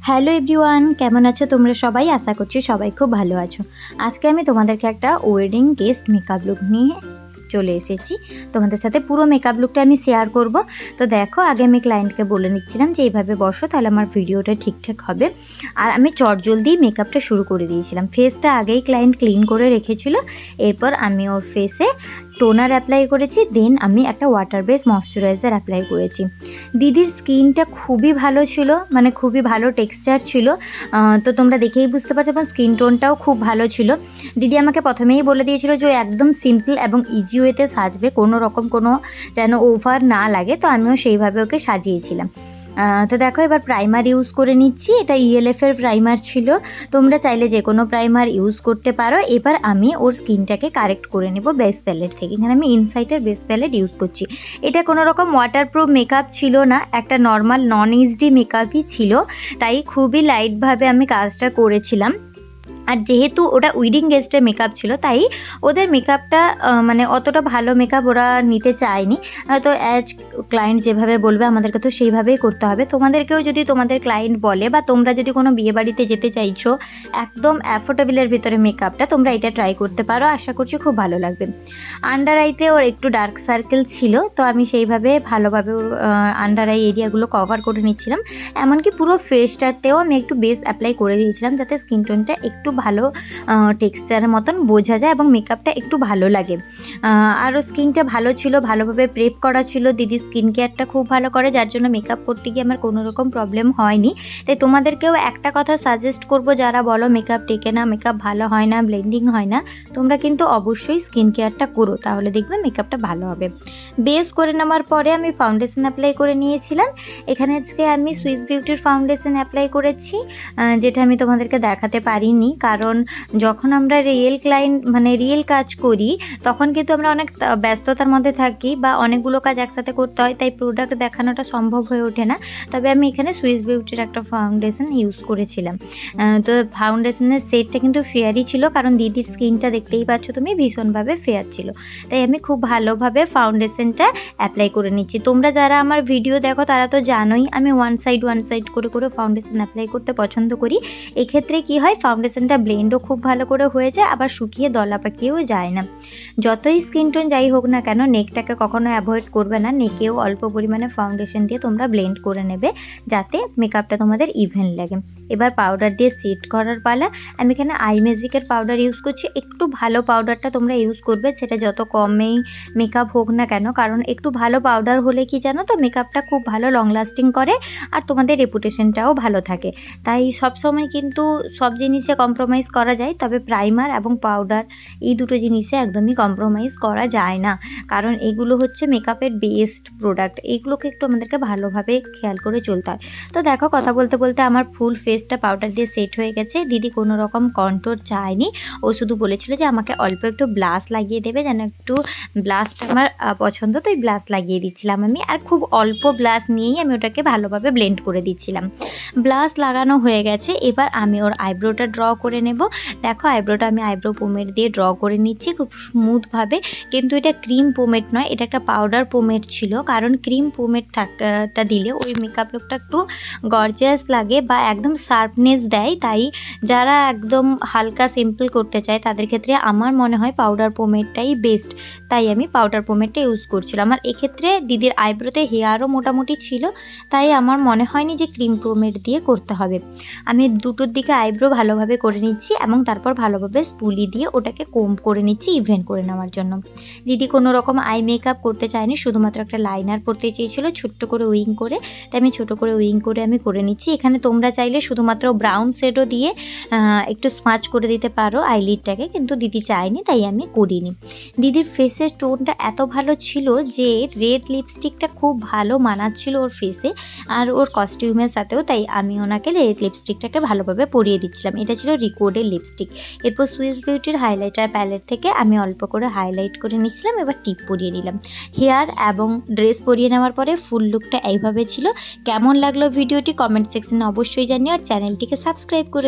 Hello everyone, কেমন আছো তোমরা সবাই? আশা করছি সবাই খুব ভালো আছো। আজকে আমি তোমাদেরকে একটা ওয়েডিং গেস্ট মেকআপ লুক নিয়ে চলে এসেছি। তোমাদের সাথে পুরো মেকআপ লুকটা আমি শেয়ার করব। তো দেখো, আগে আমি ক্লায়েন্টকে বলে নিচ্ছিলাম যে এইভাবে বসো, তাহলে আমার ভিডিওটা ঠিকঠাক হবে। আর আমি চটজলদি মেকআপটা শুরু করে দিয়েছিলাম। ফেসটা আগেই ক্লায়েন্ট ক্লিন করে রেখেছিল। এরপর আমি ওর ফেসে টোনার অ্যাপ্লাই করেছি, দেন আমি একটা ওয়াটার বেস ময়শ্চারাইজার অ্যাপ্লাই করেছি। দিদির স্কিনটা খুবই ভালো ছিল, মানে খুবই ভালো টেক্সচার ছিল। তো তোমরা দেখেই বুঝতে পারছো, এবং স্কিন টোনটাও খুব ভালো ছিল। দিদি আমাকে প্রথমেই বলে দিয়েছিল যে একদম সিম্পল এবং ইজি ওয়েতে সাজবে, কোনো রকম কোনো যেন ওভার না লাগে। তো আমিও সেইভাবে ওকে সাজিয়েছিলাম। তো দেখো, এবার প্রাইমার ইউজ করে নিচ্ছি। এটা ইএলএফের প্রাইমার ছিল, তোমরা চাইলে যে কোনো প্রাইমার ইউজ করতে পারো। এবার আমি ওর স্কিনটাকে কারেক্ট করে নেব বেস প্যালেট থেকে। এখানে আমি ইনসাইটের বেস প্যালেট ইউজ করছি। এটা কোনো রকম ওয়াটারপ্রুফ মেকআপ ছিল না, একটা নর্মাল নন এইচডি মেকআপই ছিল, তাই খুবই লাইটভাবে আমি কাজটা করেছিলাম। আর যেহেতু ওটা উইডিং গেস্টের মেকআপ ছিল, তাই ওদের মেকআপটা মানে অতটা ভালো মেকআপ ওরা নিতে চায়নি। তো অ্যাজ ক্লায়েন্ট যেভাবে বলবে আমাদেরকে তো সেইভাবেই করতে হবে। তোমাদেরকেও যদি তোমাদের ক্লায়েন্ট বলে, বা তোমরা যদি কোনো বিয়েবাড়িতে যেতে চাইছো একদম অ্যাফোর্ডেবলের ভিতরে মেকআপটা, তোমরা এটা ট্রাই করতে পারো। আশা করছি খুব ভালো লাগবে। আন্ডার আইতে ওর একটু ডার্ক সার্কেল ছিল, তো আমি সেইভাবে ভালোভাবে আন্ডার আই এরিয়াগুলো কভার করে নিচ্ছিলাম। এমনকি পুরো ফেসটাতেও আমি একটু বেস অ্যাপ্লাই করে দিয়েছিলাম, যাতে স্কিন টোনটা একটু ভালো টেক্সচারের মতন বোঝা যায় এবং মেকআপটা একটু ভালো লাগে। আরও স্কিনটা ভালো ছিল, ভালোভাবে প্রেপ করা ছিল। দিদি স্কিন কেয়ারটা খুব ভালো করে, যার জন্য মেকআপ করতে গিয়ে আমার কোনো রকম প্রবলেম হয়নি। তাই তোমাদেরকেও একটা কথা সাজেস্ট করব, যারা বলো মেকআপ টেকে না, মেকআপ ভালো হয় না, ব্লেন্ডিং হয় না, তোমরা কিন্তু অবশ্যই স্কিন কেয়ারটা করো, তাহলে দেখবে মেকআপটা ভালো হবে। বেস করে নেওয়ার পরে আমি ফাউন্ডেশন অ্যাপ্লাই করে নিয়েছিলাম। এখানে আজকে আমি সুইস বিউটির ফাউন্ডেশন অ্যাপ্লাই করেছি, যেটা আমি তোমাদেরকে দেখাতে পারিনি, কারণ যখন আমরা রিয়েল ক্লায়েন্ট মানে রিয়েল কাজ করি, তখন কিন্তু আমরা অনেক ব্যস্ততার মধ্যে থাকি, বা অনেকগুলো কাজ একসাথে করতে হয়, তাই প্রোডাক্ট দেখানোটা সম্ভব হয়ে ওঠে না। তবে আমি এখানে সুইস বিউটির একটা ফাউন্ডেশন ইউজ করেছিলাম। তো ফাউন্ডেশনের সেটটা কিন্তু ফেয়ারই ছিল, কারণ দিদির স্কিনটা দেখতেই পাচ্ছ তুমি, ভীষণভাবে ফেয়ার ছিল। তাই আমি খুব ভালোভাবে ফাউন্ডেশনটা অ্যাপ্লাই করে নিচ্ছি। তোমরা যারা আমার ভিডিও দেখো তারা তো জানোই আমি ওয়ান সাইড করে ফাউন্ডেশন অ্যাপ্লাই করতে পছন্দ করি। এক্ষেত্রে কি হয়, ফাউন্ডেশনটা ব্লেন্ডও খুব ভালো করে হয়ে যায়, আবার শুকিয়ে দলা পাকিয়েও যায় না। যতই স্কিন টোন যাই হোক না কেন, নেকটাকে কখনো অ্যাভয়েড করবে না। নেকেও অল্প পরিমাণে ফাউন্ডেশন দিয়ে তোমরা ব্লেন্ড করে নেবে, যাতে মেকআপটা তোমাদের ইভেন লাগে। এবার পাউডার দিয়ে সেট করার পালা। আমি এখানে আই ম্যাজিকের পাউডার ইউজ করছি। একটু ভালো পাউডারটা তোমরা ইউজ করবে, সেটা যত কমেই মেকআপ হোক না কেন, কারণ একটু ভালো পাউডার হলে কি জানো তো, মেকআপটা খুব ভালো লং লাস্টিং করে, আর তোমাদের রেপুটেশনটাও ভালো থাকে। তাই সবসময় কিন্তু সব জিনিসে কম্প্রোমাইজ করা যায়, তবে প্রাইমার এবং পাউডার এই দুটো জিনিসে একদমই কম্প্রোমাইজ করা যায় না, কারণ এগুলো হচ্ছে মেকআপের বেস্ট প্রোডাক্ট। এইগুলোকে একটু আমাদেরকে ভালোভাবে খেয়াল করে চলতে হয়। তো দেখো, কথা বলতে বলতে আমার ফুল ফেসটা পাউডার দিয়ে সেট হয়ে গেছে। দিদি কোনো রকম কন্ট্রোল চায়নি, ও শুধু বলেছিল যে আমাকে অল্প একটু ব্লাশ লাগিয়ে দেবে, যেন একটু ব্লাশটা আমার পছন্দ, তো এই ব্লাশ লাগিয়ে দিচ্ছিলাম আমি। আর খুব অল্প ব্লাশ নিয়েই আমি ওটাকে ভালোভাবে ব্লেন্ড করে দিচ্ছিলাম। ব্লাশ লাগানো হয়ে গেছে, এবার আমি ওর আইব্রোটা ড্র করে নেব। দেখো, আইব্রোটা আমি আইব্রো পোমেট দিয়ে ড্র করে নিচ্ছি খুব স্মুথভাবে। কিন্তু এটা ক্রিম পোমেট নয়, এটা একটা পাউডার পোমেট ছিল, কারণ ক্রিম পোমেট টা দিলে ওই মেকআপ লুকটা একটু গর্জিয়াস লাগে বা একদম শার্পনেস দেয়। তাই যারা একদম হালকা সিম্পল করতে চায় তাদের ক্ষেত্রে আমার মনে হয় পাউডার পোমেটটাই বেস্ট। তাই আমি পাউডার পোমেটটা ইউজ করছিলাম। আর এক্ষেত্রে দিদির আইব্রোতে হেয়ারও মোটামুটি ছিল, তাই আমার মনে হয়নি যে ক্রিম পোমেট দিয়ে করতে হবে। আমি দুটোর দিকে আইব্রো ভালোভাবে করে নিচ্ছি, এবং তারপর ভালোভাবে স্পুলি দিয়ে ওটাকে কোম করে নিচ্ছি ইভেন করে নেওয়ার জন্য। দিদি কোনো রকম আই মেকআপ করতে চায়নি, শুধুমাত্র একটা লাইনার পরতে চেয়েছিল ছোট্ট করে উইং করে, তাই আমি ছোটো করে উইং করে আমি করে নিচ্ছি। এখানে তোমরা চাইলে শুধুমাত্র ব্রাউন শেডও দিয়ে একটু স্মাচ করে দিতে পারো আইলিডটাকে, কিন্তু দিদি চায়নি, তাই আমি করিনি। দিদির ফেসের টোনটা এত ভালো ছিল যে রেড লিপস্টিকটা খুব ভালো মানাচ্ছিল ওর ফেসে আর ওর কস্টিউমের সাথেও, তাই আমি ওনাকে রেড লিপস্টিকটাকে ভালোভাবে পরিয়ে দিচ্ছিলাম। এটা ছিল রিকোডের লিপস্টিক। এরপর সুইস বিউটির হাইলাইটার প্যালেট থেকে আমি অল্প করে হাইলাইট করে নিচ্ছিলাম, এবার টিপ পরিয়ে নিলাম। হেয়ার এবং ড্রেস পরিয়ে নেওয়ার পরে ফুল লুকটা এইভাবে ছিল। কেমন লাগলো ভিডিওটি কমেন্ট সেকশনে অবশ্যই জানিও, আর চ্যানেলটিকে সাবস্ক্রাইব করে